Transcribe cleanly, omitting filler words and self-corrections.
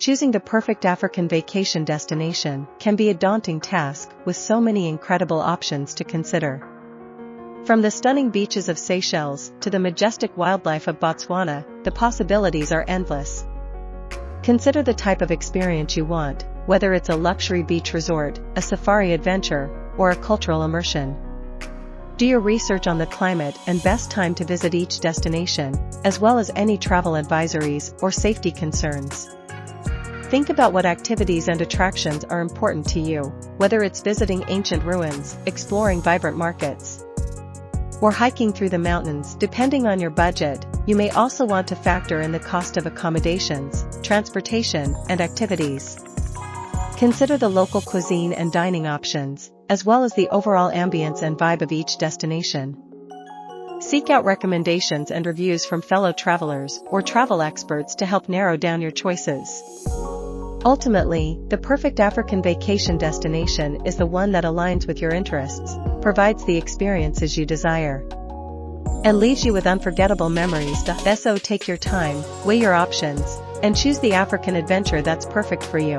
Choosing the perfect African vacation destination can be a daunting task with so many incredible options to consider. From the stunning beaches of Seychelles to the majestic wildlife of Botswana, the possibilities are endless. Consider the type of experience you want, whether it's a luxury beach resort, a safari adventure, or a cultural immersion. Do your research on the climate and best time to visit each destination, as well as any travel advisories or safety concerns. Think about what activities and attractions are important to you, whether it's visiting ancient ruins, exploring vibrant markets, or hiking through the mountains. Depending on your budget, you may also want to factor in the cost of accommodations, transportation, and activities. Consider the local cuisine and dining options, as well as the overall ambience and vibe of each destination. Seek out recommendations and reviews from fellow travelers or travel experts to help narrow down your choices. Ultimately, the perfect African vacation destination is the one that aligns with your interests, provides the experiences you desire, and leaves you with unforgettable memories. So take your time, weigh your options, and choose the African adventure that's perfect for you.